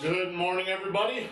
Good morning, everybody.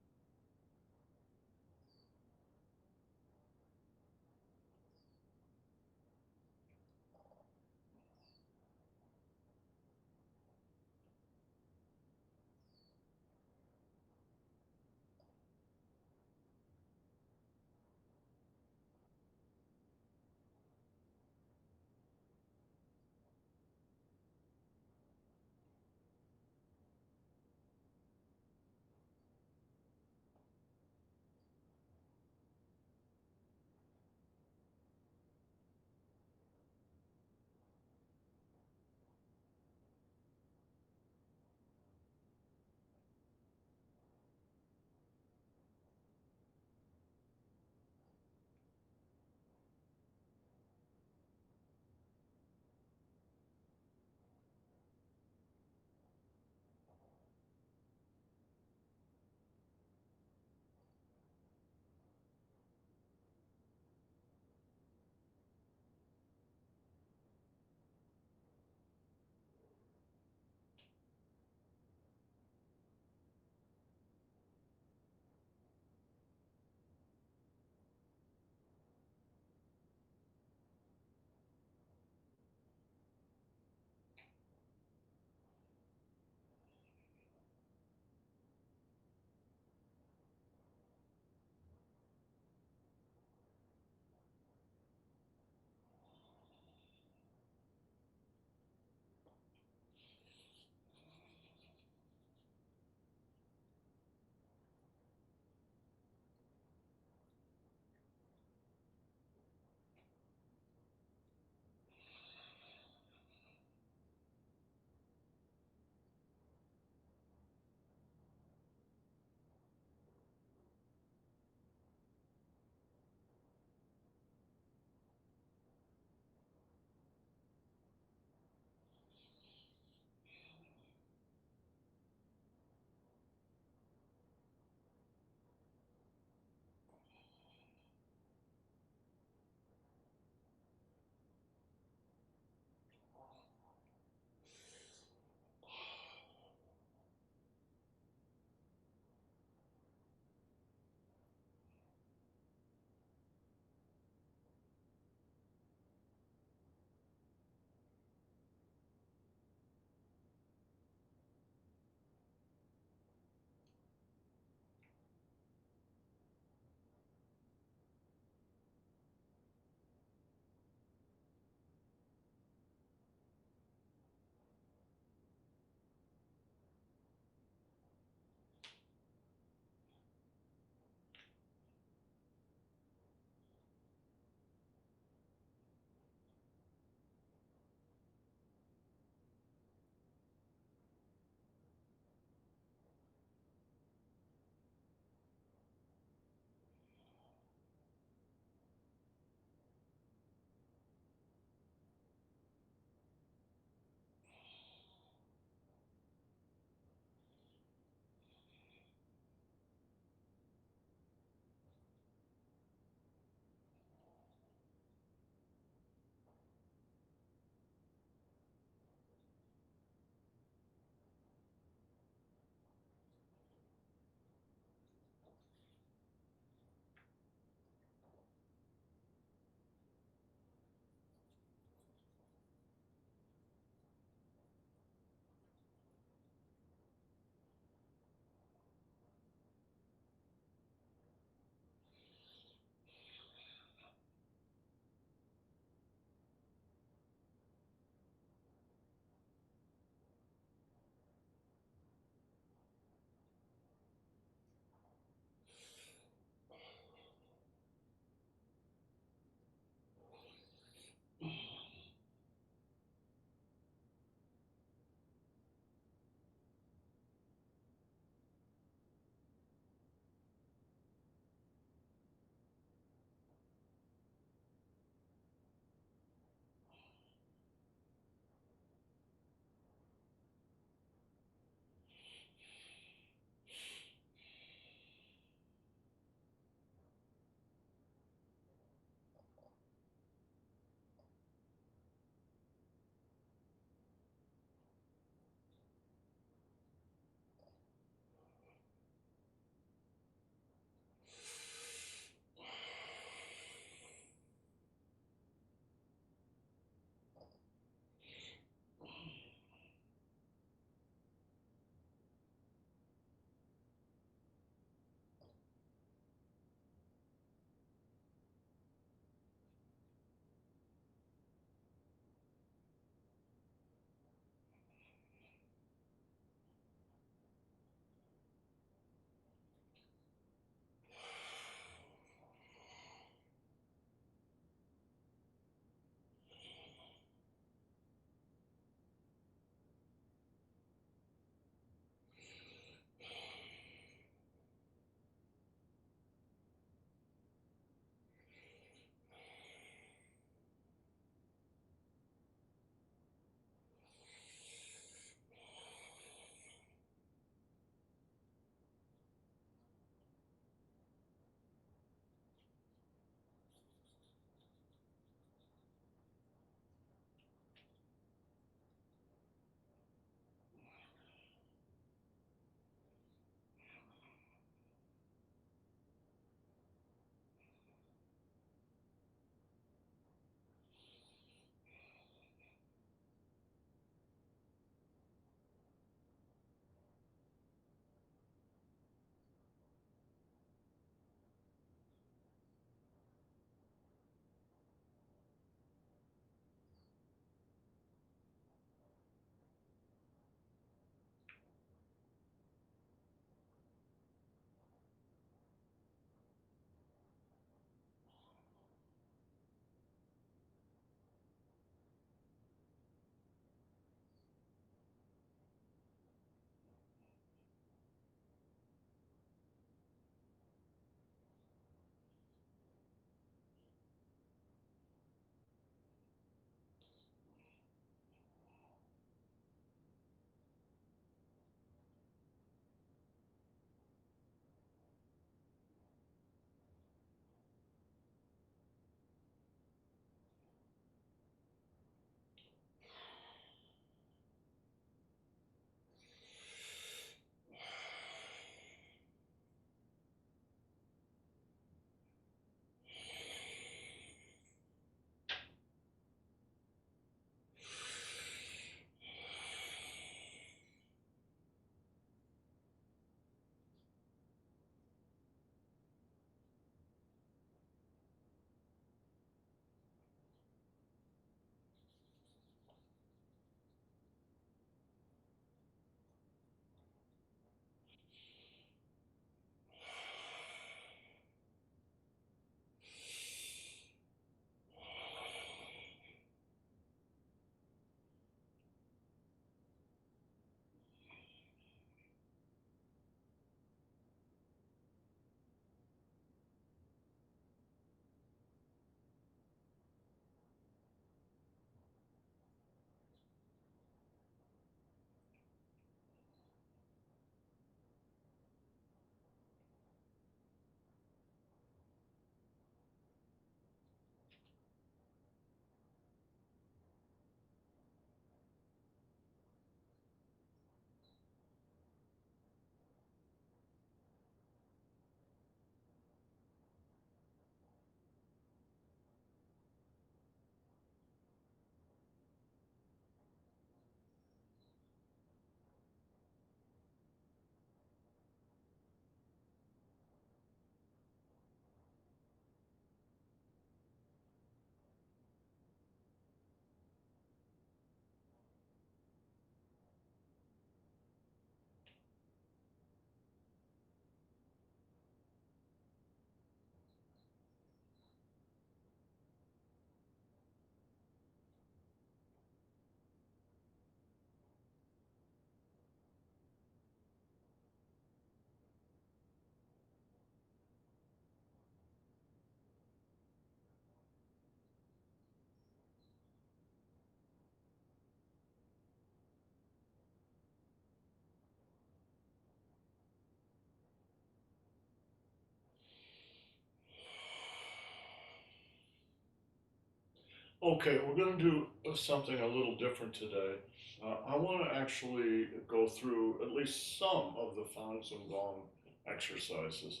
Okay, we're going to do something a little different today. I want to actually go through at least some of the Fang Song Gong exercises.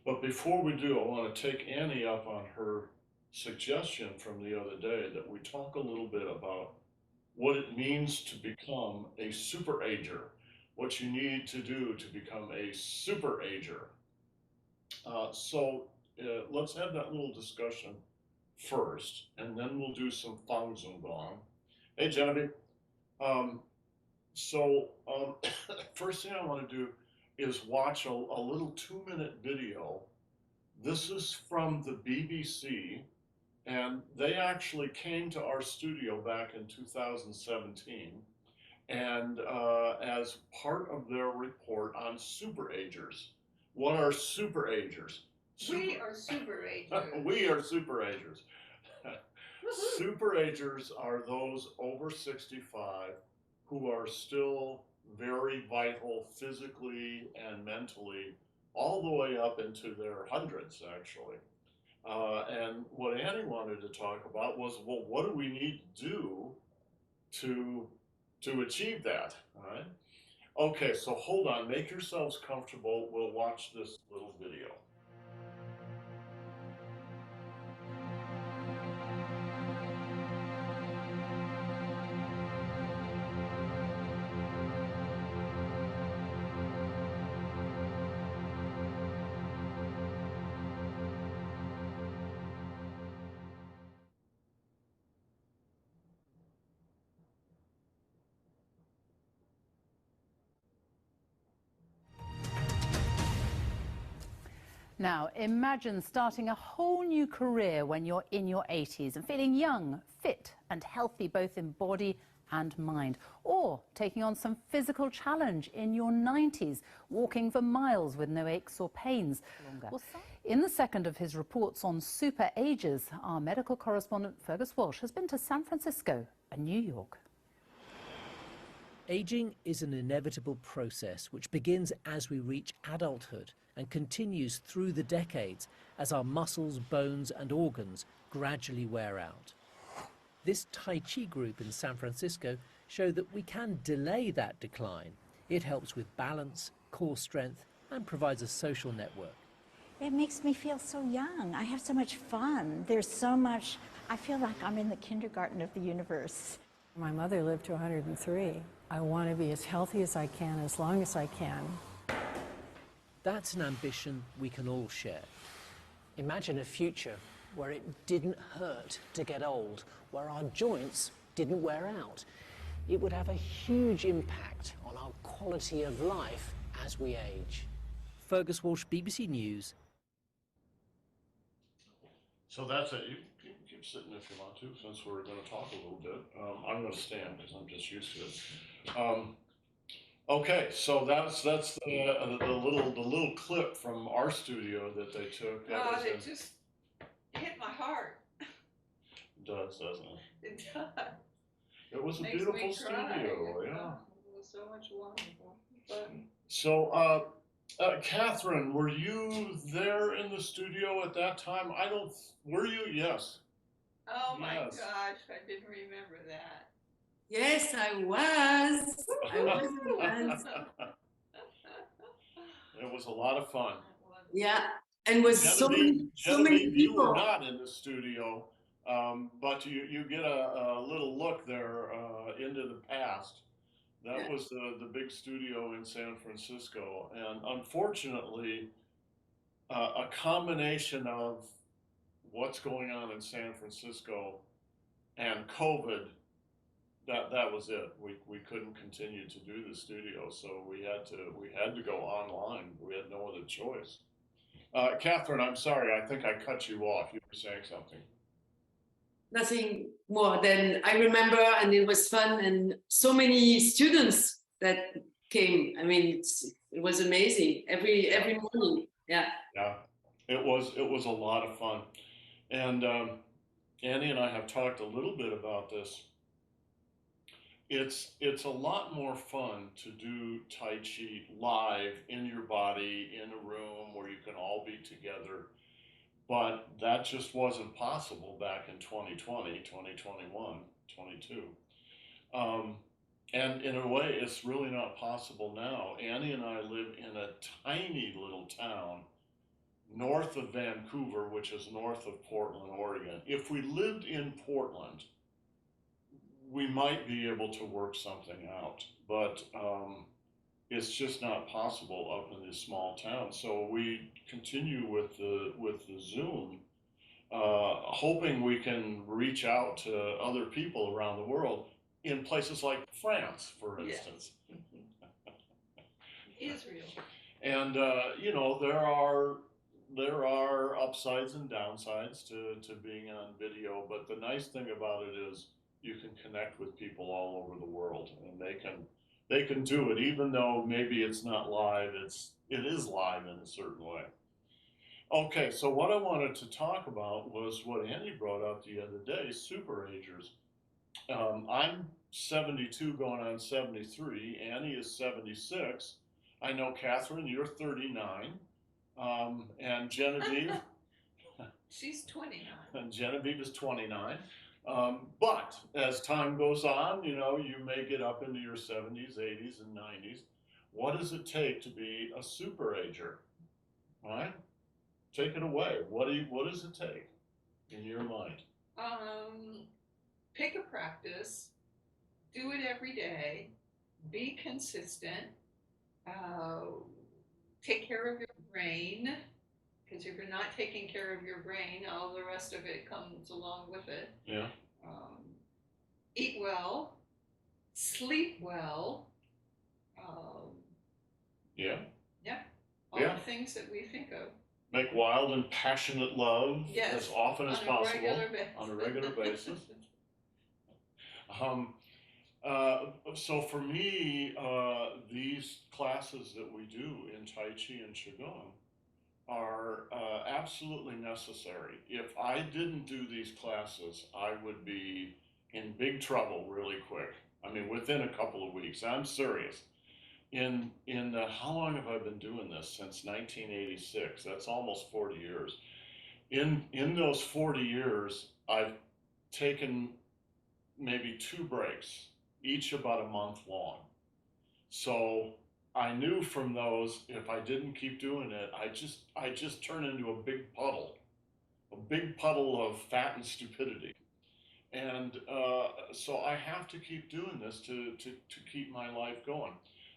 But before we do, I want to take Annie up on her suggestion from the other day that we talk a little bit about what it means to become a super-ager, what you need to do to become a super-ager. So let's have that little discussion first, and then we'll do some Fang Zong Gong. Hey, Genevieve. Um, so, first thing I want to do is watch a little 2 minute video. This is from the BBC, and they actually came to our studio back in 2017, and as part of their report on super-agers. What are super-agers? We are super-agers. We are super-agers. Super-agers are those over 65 who are still very vital physically and mentally, all the way up into their hundreds, actually. And what Annie wanted to talk about was, well, what do we need to do to to achieve that? All right. Okay, so hold on, make yourselves comfortable. We'll watch this little video. Now, imagine starting a whole new career when you're in your 80s and feeling young, fit and healthy both in body and mind. Or taking on some physical challenge in your 90s, walking for miles with no aches or pains. Well, in the second of his reports on super-agers, our medical correspondent Fergus Walsh has been to San Francisco and New York. Aging is an inevitable process which begins as we reach adulthood and continues through the decades as our muscles, bones and organs gradually wear out. This Tai Chi group in San Francisco show that we can delay that decline. It helps with balance, core strength and provides a social network. It makes me feel so young. I have so much fun. There's so much, I feel like I'm in the kindergarten of the universe. My mother lived to 103. I want to be as healthy as I can, as long as I can. That's an ambition we can all share. Imagine a future where it didn't hurt to get old, where our joints didn't wear out. It would have a huge impact on our quality of life as we age. Fergus Walsh, BBC News. So that's it. You can keep sitting if you want to, since we're going to talk a little bit. I'm going to stand because I'm just used to it. Okay, so that's the little clip from our studio that they took. God, it just hit my heart. It does, doesn't it? It does. It was a Makes beautiful me cry. studio, yeah. It was so much wonderful. But So, Catherine, were you there in the studio at that time? I don't. Were you? Yes. oh my Yes. gosh, I didn't remember that. Yes, I was. I was once. It was a lot of fun. Yeah, and with so many Genevieve, you were people. not in the studio, but you get a little look there into the past. That Yeah. was the big studio in San Francisco, and unfortunately, a combination of what's going on in San Francisco and COVID, that was it. We couldn't continue to do the studio, so we had to go online. We had no other choice. Catherine, I'm sorry. I think I cut you off. You were saying something. Nothing more than I remember, and it was fun, and so many students that came. I mean, it was amazing every morning. Yeah. Yeah, it was a lot of fun, and Annie and I have talked a little bit about this. It's a lot more fun to do Tai Chi live in your body in a room where you can all be together. but that just wasn't possible back in 2020, 2021, 22. And in a way, it's really not possible now. Annie and I live in a tiny little town north of Vancouver, which is north of Portland, Oregon. If we lived in Portland, we might be able to work something out, but it's just not possible up in this small town. So we continue with the Zoom, hoping we can reach out to other people around the world in places like France, for Yes. instance. Israel. And you know, there are upsides and downsides to being on video, but the nice thing about it is you can connect with people all over the world, and they can do it even though maybe it's not live. It is live in a certain way. Okay, so what I wanted to talk about was what Annie brought up the other day, super-agers. I'm 72 going on 73. Annie is 76. I know, Catherine, you're 39. And Genevieve, She's 29. and Genevieve is 29. But as time goes on, you know, you may get up into your 70s, 80s, and 90s. What does it take to be a super-ager? All right? Take it away. What does it take in your mind? Pick a practice, do it every day, be consistent, take care of your brain, because if you're not taking care of your brain, all the rest of it comes along with it. Yeah. Eat well, sleep well. Yeah. Yeah. All Yeah. the things that we think of. Make wild and passionate love Yes, as often as on a possible regular basis. on a regular basis. So for me, these classes that we do in Tai Chi and Qigong are absolutely necessary. If I didn't do these classes, I would be in big trouble really quick. I mean, within a couple of weeks. I'm serious. How long have I been doing this? Since 1986. That's almost 40 years. In those 40 years, I've taken maybe 2 breaks, each about a month long. So I knew from those, if I didn't keep doing it, I just turn into a big puddle of fat and stupidity. And so I have to keep doing this to keep my life going.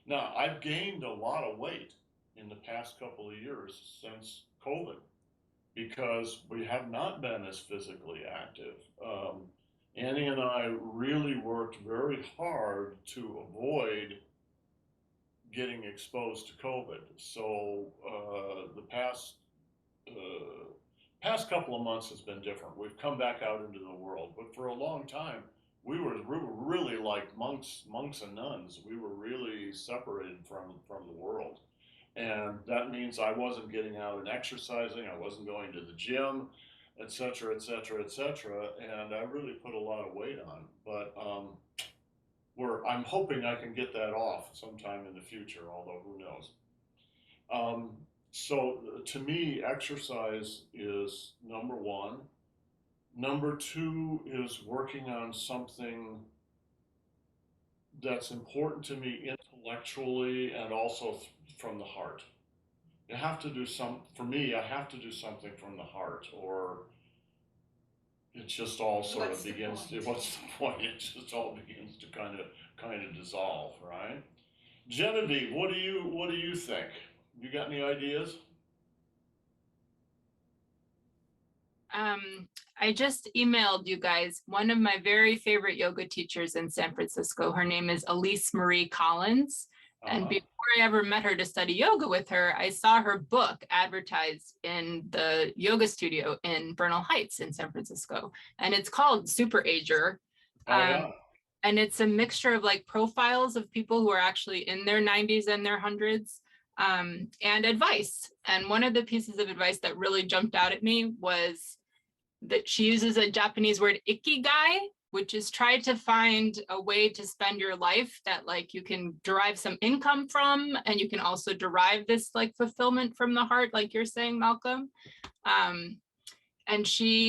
Now, I've gained a lot of weight in the past couple of years since COVID because we have not been as physically active. Annie and I really worked very hard to avoid getting exposed to COVID. So the past couple of months has been different. We've come back out into the world, but for a long time, we were really like monks and nuns. We were really separated from the world. And that means I wasn't getting out and exercising. I wasn't going to the gym, et cetera, et cetera, et cetera. And I really put a lot of weight on. But I'm hoping I can get that off sometime in the future, although who knows. So to me, exercise is number one. Number two is working on something that's important to me intellectually and also from the heart. You have to do for me, I have to do something from the heart, or it just all sort of begins to, what's the point? It just all begins to kind of dissolve, right? Genevieve, what do you think? You got any ideas? I just emailed you guys one of my very favorite yoga teachers in San Francisco. Her name is Elise Marie Collins. And before I ever met her to study yoga with her, I saw her book advertised in the yoga studio in Bernal Heights in San Francisco. And it's called Super-Ager. And it's a mixture of like profiles of people who are actually in their 90s and their 100s, and advice. And one of the pieces of advice that really jumped out at me was that she uses a Japanese word ikigai, which is try to find a way to spend your life that like you can derive some income from, and you can also derive this like fulfillment from the heart, like you're saying, Malcolm. and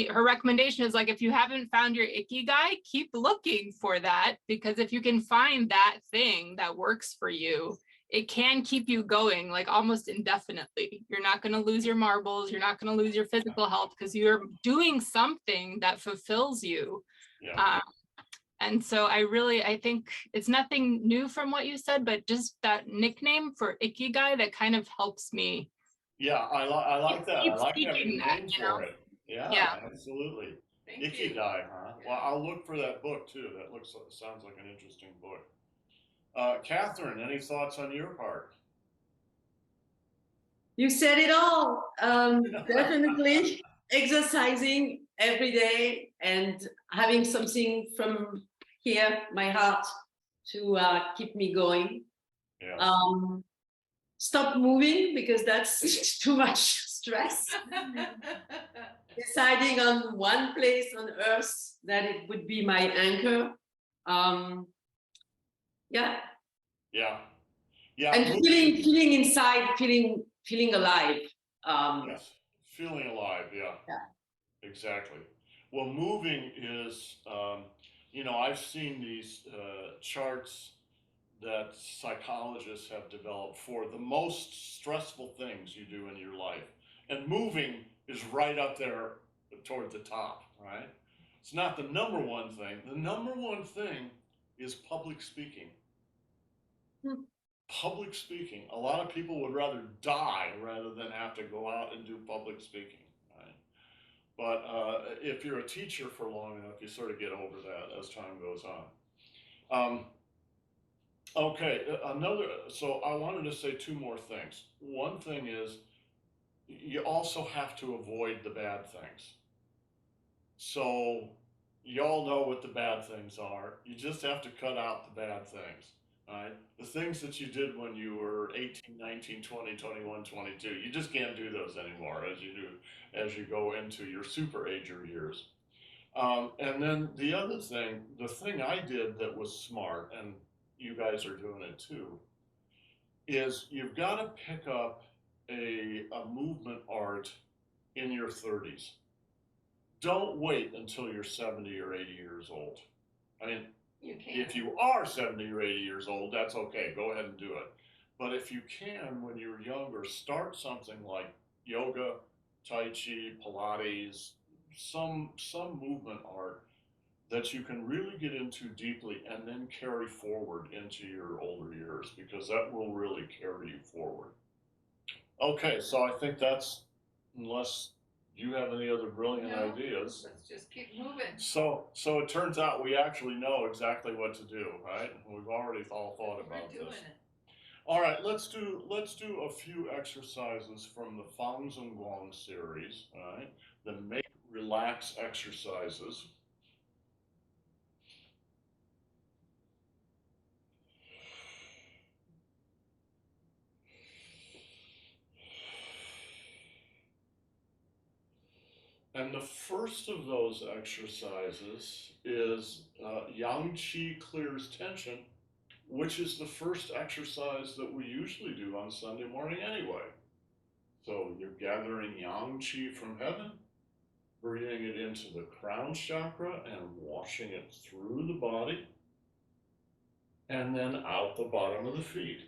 her recommendation is like, if you haven't found your ikigai, keep looking for that, because if you can find that thing that works for you, it can keep you going like almost indefinitely. You're not going to lose your marbles. You're not going to lose your physical health because you're doing something that fulfills you. Yeah. And so I think it's nothing new from what you said, but just that nickname for ikigai that kind of helps me. Yeah, I like that. I Keep like having seeking a that, name you for know? it. Yeah, Yeah. absolutely. Thank you. Ikigai, huh? Well, Yeah. I'll look for that book too. That sounds like an interesting book. Catherine, any thoughts on your part? You said it all. Definitely exercising every day and having something from here, my heart, to keep me going. Yes. Stop moving because that's too much stress. Deciding on one place on earth that it would be my anchor. Yeah. Yeah. Yeah. And feeling inside, feeling alive. Yes. Feeling alive. Yeah. Yeah. Exactly. Well, moving is, I've seen these charts that psychologists have developed for the most stressful things you do in your life. And moving is right up there toward the top, right? It's not the number one thing. The number one thing is public speaking. Hmm. Public speaking. A lot of people would rather die rather than have to go out and do public speaking, right? But if you're a teacher for long enough, you sort of get over that as time goes on. Okay, so I wanted to say two more things. One thing is you also have to avoid the bad things. So y'all know what the bad things are. You just have to cut out the bad things, right? The things that you did when you were 18, 19, 20, 21, 22, you just can't do those anymore as you go into your super-ager years. And then the thing I did that was smart, and you guys are doing it too, is you've got to pick up a movement art in your 30s. Don't wait until you're 70 or 80 years old. I mean, if you are 70 or 80 years old, that's okay. Go ahead and do it. But if you can, when you're younger, start something like yoga, Tai Chi, Pilates, some movement art that you can really get into deeply and then carry forward into your older years, because that will really carry you forward. Okay, so I think that's, unless you have any other brilliant ideas. Let's just keep moving. So it turns out we actually know exactly what to do, right? We've already all thought about We're doing this. it. All right, let's do a few exercises from the Fang Song Gong series, all right? The make relax exercises. And the first of those exercises is Yang Qi clears tension, which is the first exercise that we usually do on Sunday morning anyway. So you're gathering Yang Qi from heaven, breathing it into the crown chakra and washing it through the body, and then out the bottom of the feet.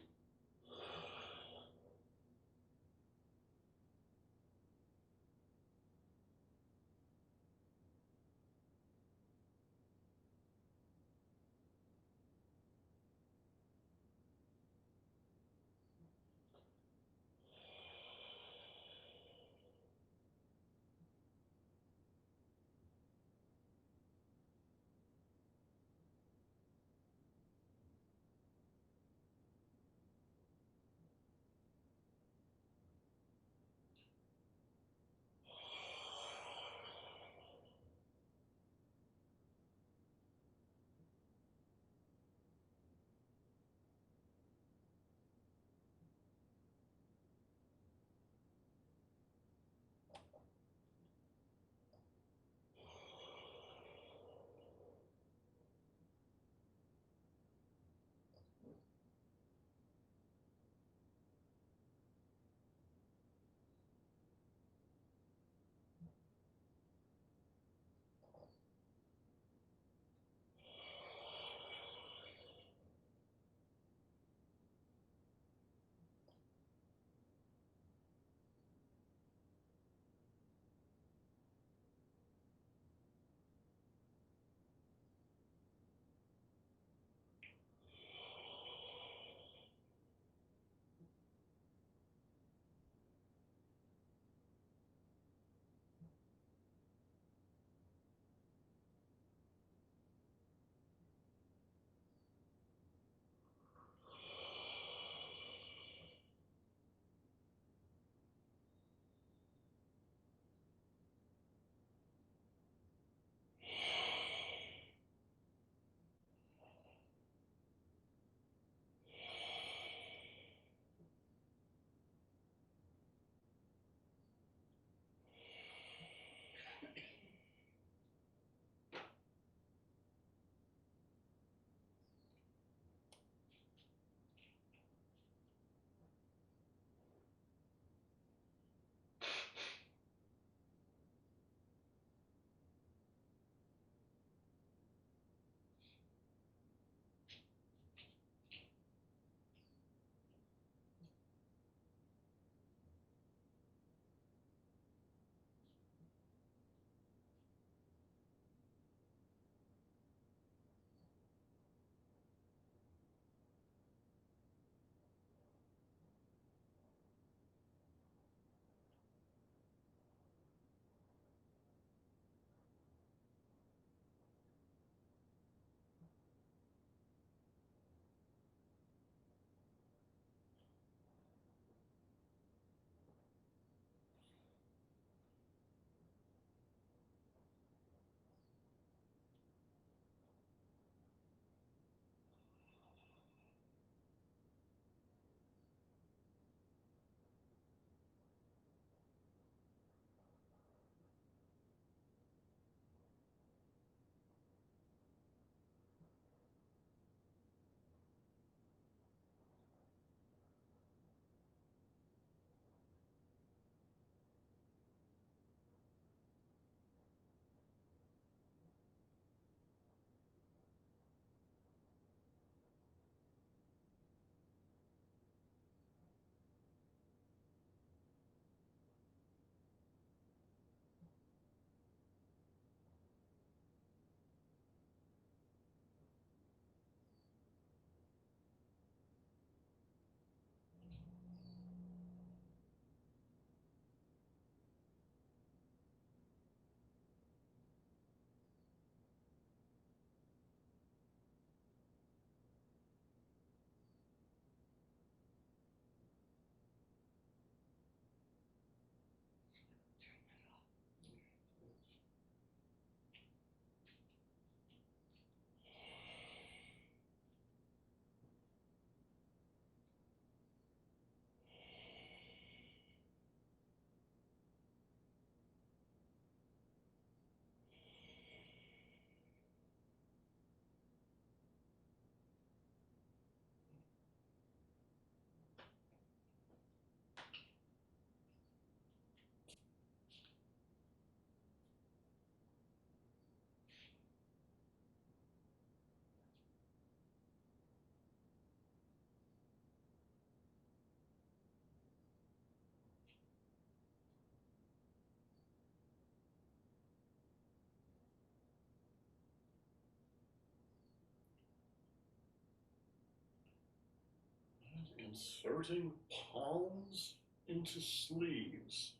inserting palms into sleeves.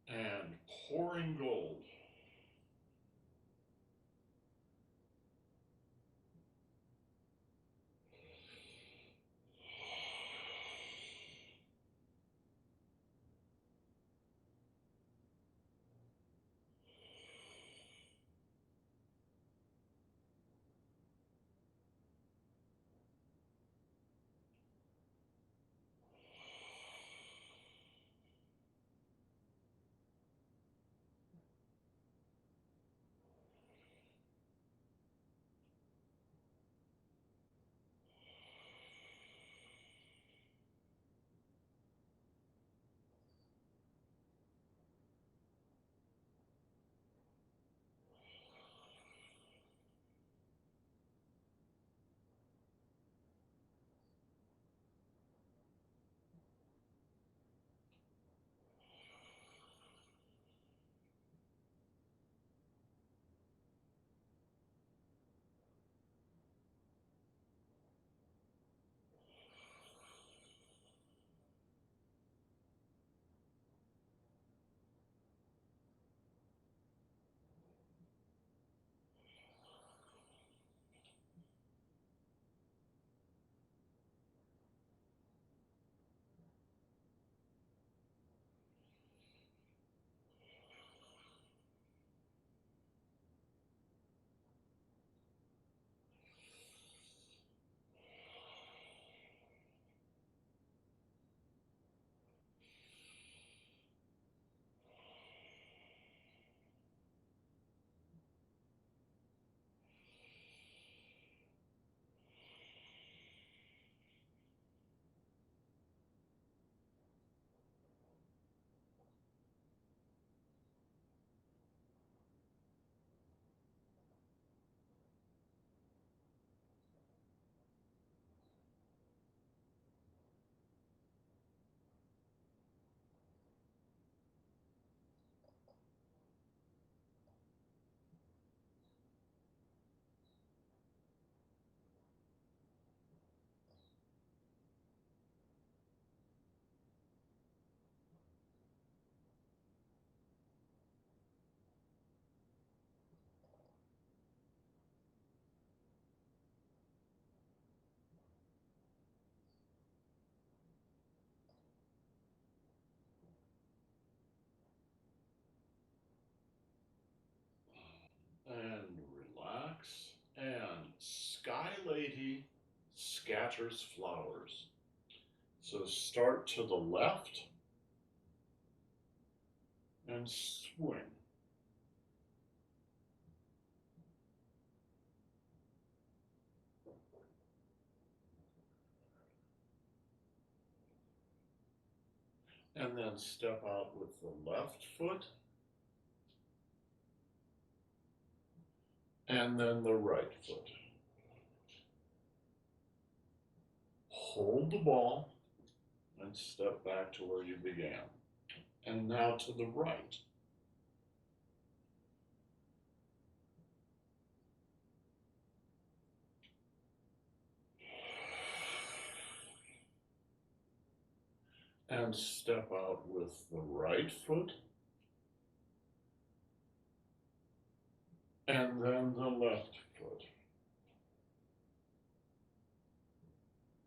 And pouring gold. scatters flowers. So start to the left and swing. And then step out with the left foot. And then the right foot. Hold the ball and step back to where you began. And now to the right. And step out with the right foot. And then the left foot.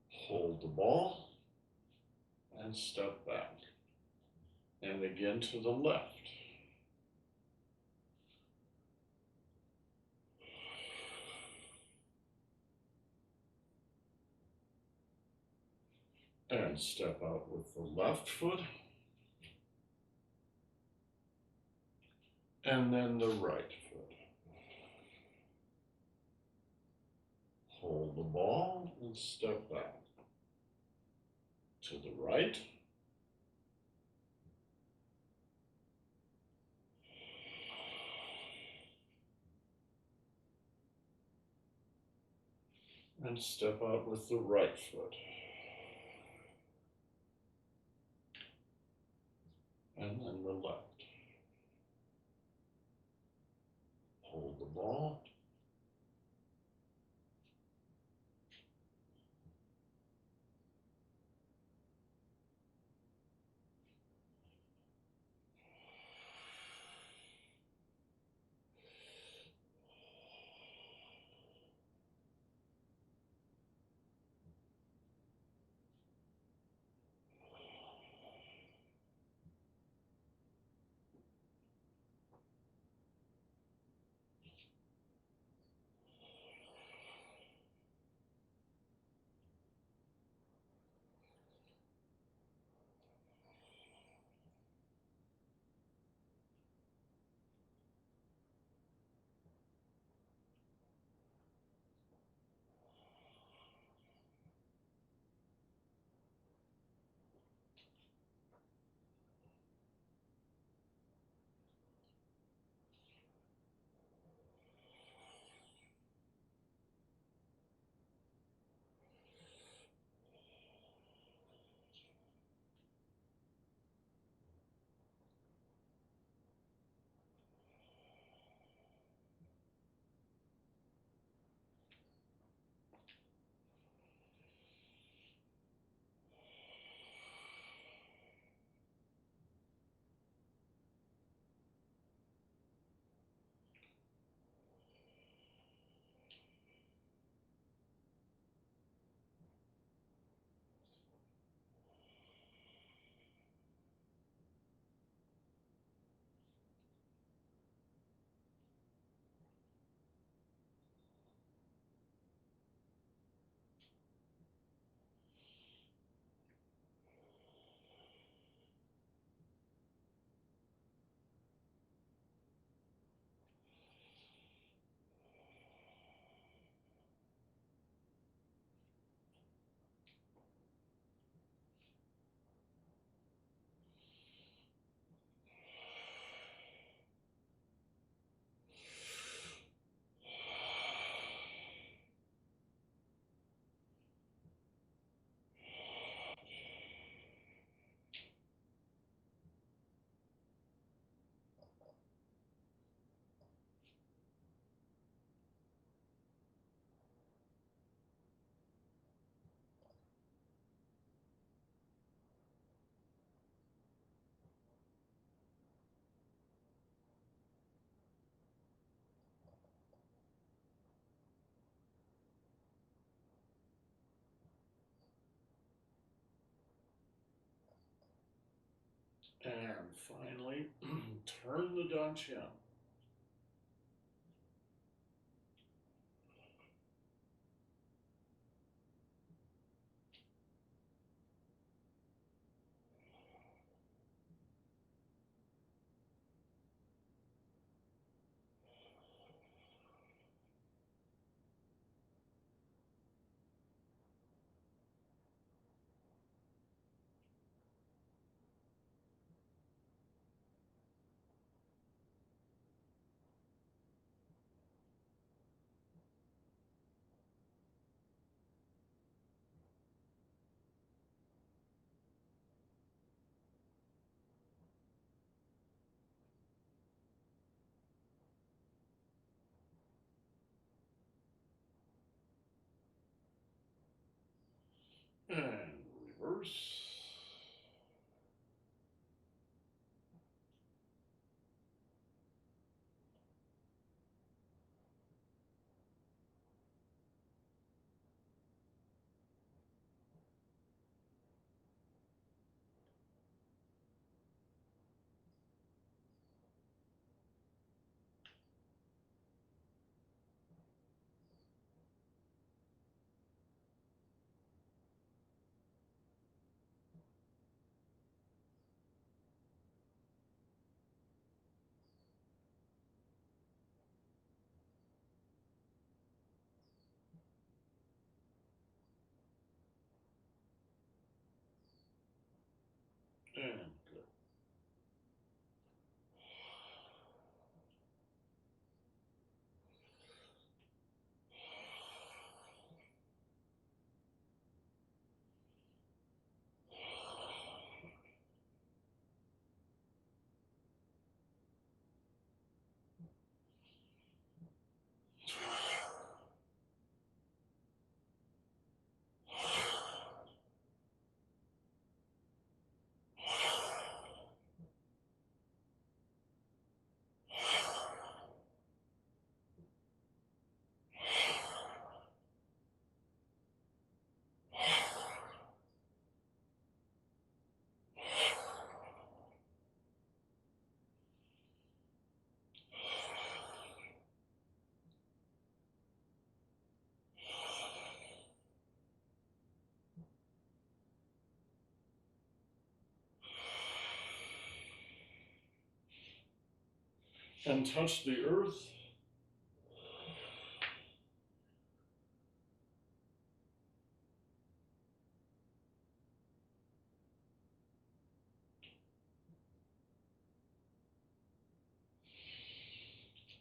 Hold the ball and step back. And again to the left. And step out with the left foot. And then the right foot. Hold the ball and step back. To the right. And step out with the right foot. And then the left. Hold the ball. And finally, turn the dantian. pores. And good. And touch the earth.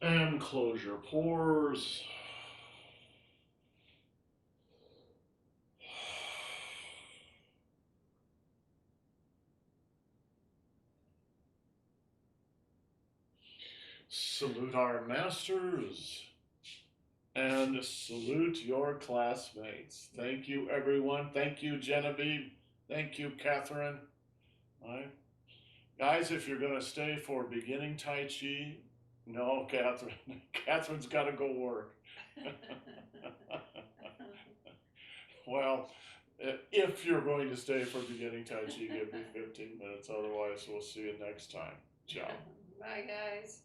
And close your pores. Salute our masters and salute your classmates. Thank you, everyone. Thank you, Genevieve. Thank you, Catherine. All right. Guys, if you're going to stay for beginning Tai Chi, no, Catherine. Catherine's got to go work. Well, if you're going to stay for beginning Tai Chi, give me 15 minutes. Otherwise, we'll see you next time. Ciao. Bye, guys.